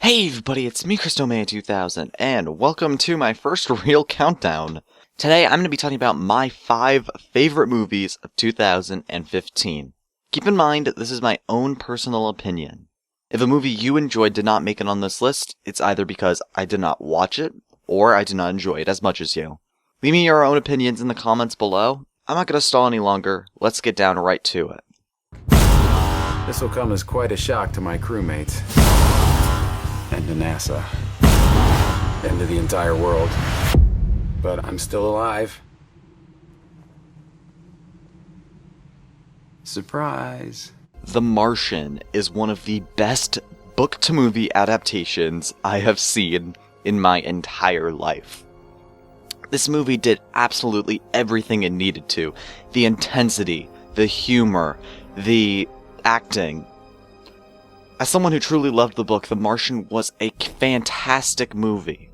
Hey everybody, it's me, ChristoMan2000, and welcome to my first real countdown. Today I'm going to be talking about my 5 favorite movies of 2015. Keep in mind, this is my own personal opinion. If a movie you enjoyed did not make it on this list, it's either because I did not watch it, or I did not enjoy it as much as you. Leave me your own opinions in the comments below. I'm not going to stall any longer, let's get down right to it. This will come as quite a shock to my crewmates. And to NASA. And to the entire world. But I'm still alive. Surprise. The Martian is one of the best book-to-movie adaptations I have seen in my entire life. This movie did absolutely everything it needed to. The intensity, the humor, the acting. As someone who truly loved the book, The Martian was a fantastic movie.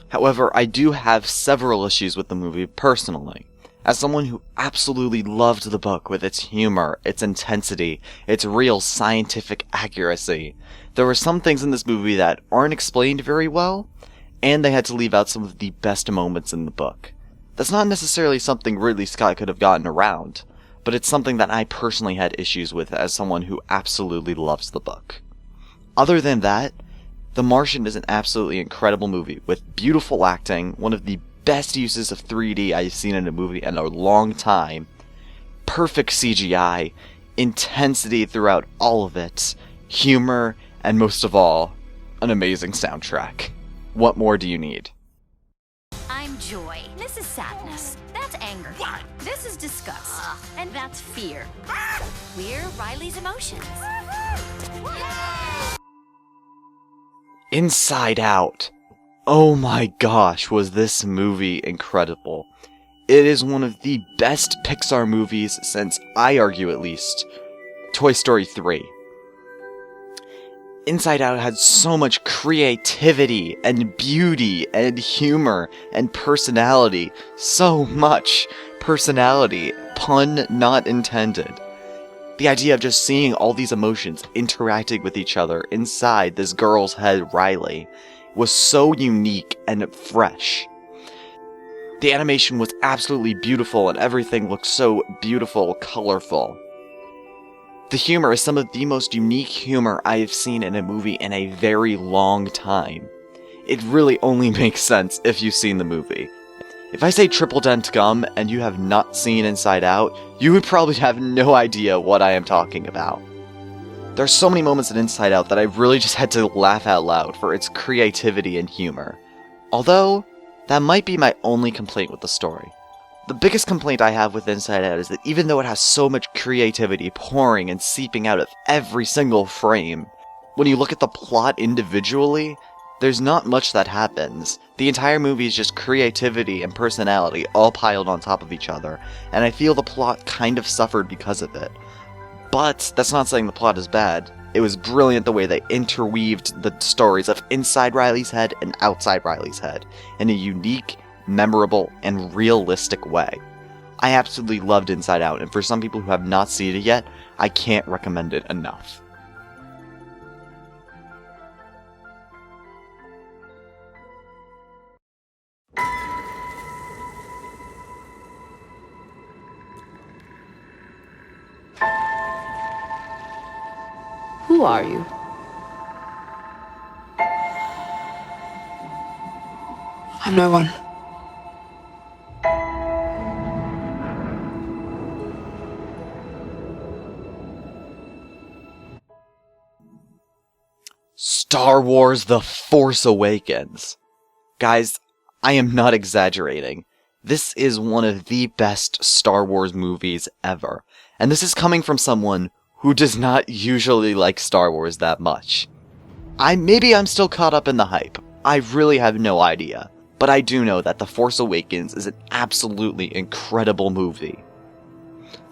However, I do have several issues with the movie personally. As someone who absolutely loved the book with its humor, its intensity, its real scientific accuracy, there were some things in this movie that aren't explained very well, and they had to leave out some of the best moments in the book. That's not necessarily something Ridley Scott could have gotten around, but it's something that I personally had issues with as someone who absolutely loves the book. Other than that, The Martian is an absolutely incredible movie with beautiful acting, one of the best uses of 3D I've seen in a movie in a long time, perfect CGI, intensity throughout all of it, humor, and most of all, an amazing soundtrack. What more do you need? I'm joy. This is sadness. That's anger. What? This is disgust. And that's fear. We're Riley's emotions. Inside Out. Oh my gosh, was this movie incredible. It is one of the best Pixar movies since, I argue at least, Toy Story 3. Inside Out had so much creativity and beauty and humor and personality. So much personality, pun not intended. The idea of just seeing all these emotions interacting with each other inside this girl's head, Riley, was so unique and fresh. The animation was absolutely beautiful and everything looked so beautiful, colorful. The humor is some of the most unique humor I have seen in a movie in a very long time. It really only makes sense if you've seen the movie. If I say triple dent gum and you have not seen Inside Out, you would probably have no idea what I am talking about. There are so many moments in Inside Out that I really just had to laugh out loud for its creativity and humor. Although, that might be my only complaint with the story. The biggest complaint I have with Inside Out is that even though it has so much creativity pouring and seeping out of every single frame, when you look at the plot individually, there's not much that happens. The entire movie is just creativity and personality all piled on top of each other, and I feel the plot kind of suffered because of it. But that's not saying the plot is bad. It was brilliant the way they interweaved the stories of inside Riley's head and outside Riley's head in a unique, memorable, and realistic way. I absolutely loved Inside Out, and for some people who have not seen it yet, I can't recommend it enough. Who are you? I'm no one. Star Wars The Force Awakens. Guys, I am not exaggerating. This is one of the best Star Wars movies ever. And this is coming from someone who does not usually like Star Wars that much. Maybe I'm still caught up in the hype. I really have no idea. But I do know that The Force Awakens is an absolutely incredible movie.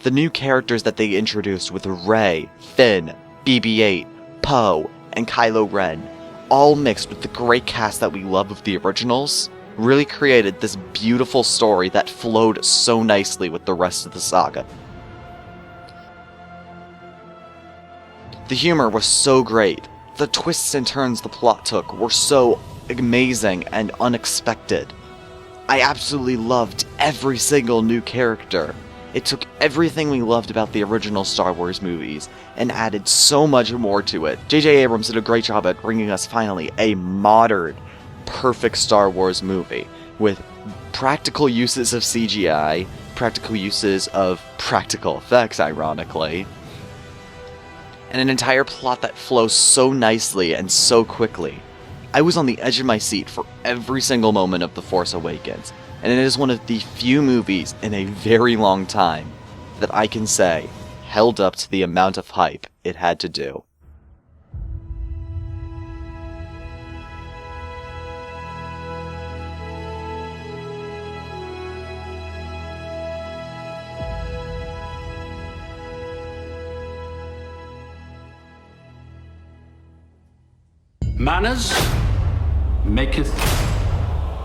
The new characters that they introduced with Rey, Finn, BB-8, Poe, and Kylo Ren, all mixed with the great cast that we love of the originals, really created this beautiful story that flowed so nicely with the rest of the saga. The humor was so great, The twists and turns the plot took were so amazing and unexpected. I absolutely loved every single new character. It took everything we loved about the original Star Wars movies and added so much more to it. J.J. Abrams did a great job at bringing us finally a modern, perfect Star Wars movie with practical uses of CGI, practical uses of practical effects, ironically, and an entire plot that flows so nicely and so quickly. I was on the edge of my seat for every single moment of The Force Awakens, and it is one of the few movies in a very long time that I can say held up to the amount of hype it had to do. Manners maketh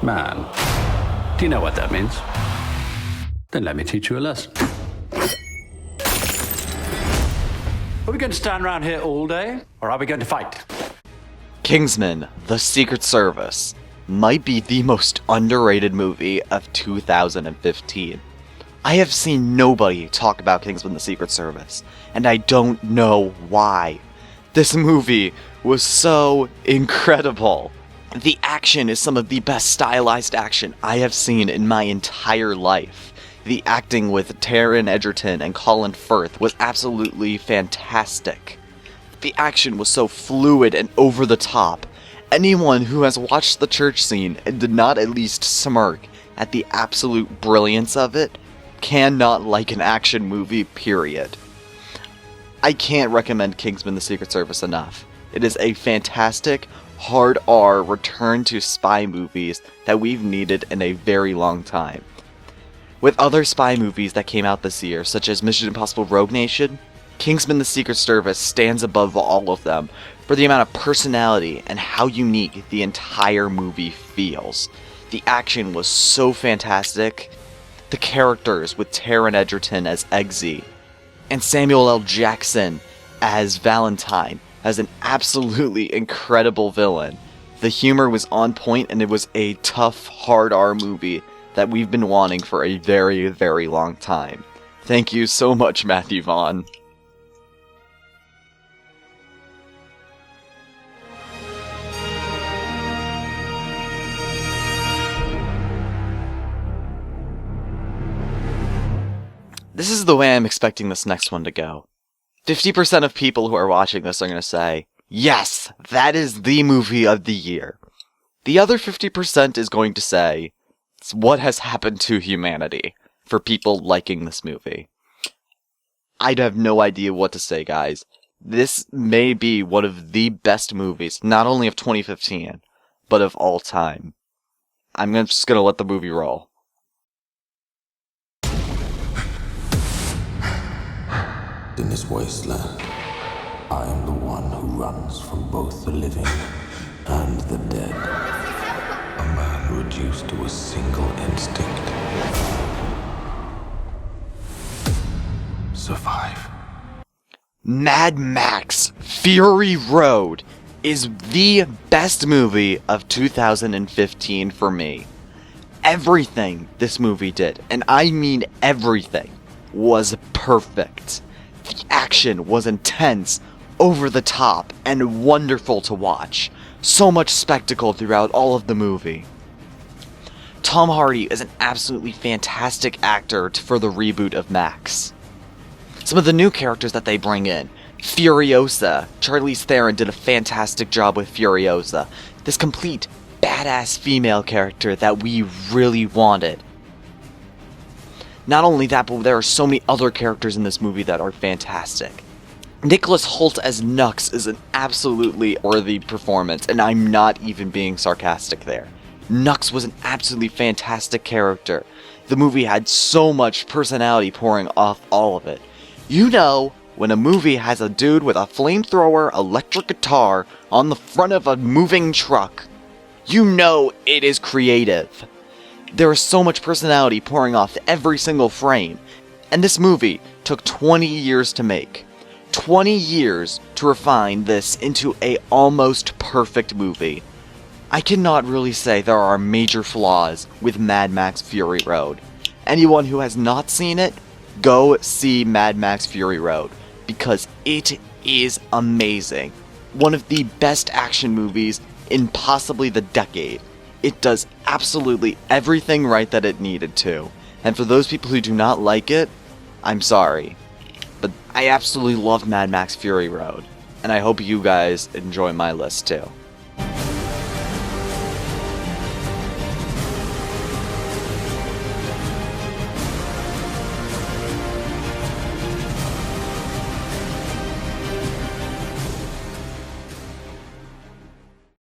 man. Do you know what that means? Then let me teach you a lesson. Are we going to stand around here all day, or are we going to fight? Kingsman: The Secret Service might be the most underrated movie of 2015. I have seen nobody talk about Kingsman: The Secret Service, and I don't know why. This movie was so incredible. The action is some of the best stylized action I have seen in my entire life. The acting with Taron Egerton and Colin Firth was absolutely fantastic. The action was so fluid and over the top. Anyone who has watched the church scene and did not at least smirk at the absolute brilliance of it cannot like an action movie, period. I can't recommend Kingsman: The Secret Service enough. It is a fantastic, hard R return to spy movies that we've needed in a very long time. With other spy movies that came out this year, such as Mission Impossible: Rogue Nation, Kingsman: The Secret Service stands above all of them for the amount of personality and how unique the entire movie feels. The action was so fantastic. The characters with Taron Egerton as Eggsy and Samuel L. Jackson as Valentine as an absolutely incredible villain. The humor was on point, and it was a tough, hard R movie that we've been wanting for a very, very long time. Thank you so much, Matthew Vaughn. This is the way I'm expecting this next one to go. 50% of people who are watching this are going to say, yes, that is the movie of the year. The other 50% is going to say, it's what has happened to humanity for people liking this movie. I'd have no idea what to say, guys. This may be one of the best movies, not only of 2015, but of all time. I'm just going to let the movie roll. In this wasteland, I am the one who runs from both the living and the dead. A man reduced to a single instinct. Survive. Mad Max Fury Road is the best movie of 2015 for me. Everything this movie did, and I mean everything, was perfect. The action was intense, over the top, and wonderful to watch. So much spectacle throughout all of the movie. Tom Hardy is an absolutely fantastic actor for the reboot of Max. Some of the new characters that they bring in. Furiosa. Charlize Theron did a fantastic job with Furiosa. This complete, badass female character that we really wanted. Not only that, but there are so many other characters in this movie that are fantastic. Nicholas Hoult as Nux is an absolutely worthy performance, and I'm not even being sarcastic there. Nux was an absolutely fantastic character. The movie had so much personality pouring off all of it. You know, when a movie has a dude with a flamethrower electric guitar on the front of a moving truck, you know it is creative. There is so much personality pouring off every single frame, and this movie took 20 years to make. 20 years to refine this into a almost perfect movie. I cannot really say there are major flaws with Mad Max Fury Road. Anyone who has not seen it, go see Mad Max Fury Road, because it is amazing. One of the best action movies in possibly the decade. It does absolutely everything right that it needed to. And for those people who do not like it, I'm sorry. But I absolutely love Mad Max Fury Road. And I hope you guys enjoy my list too.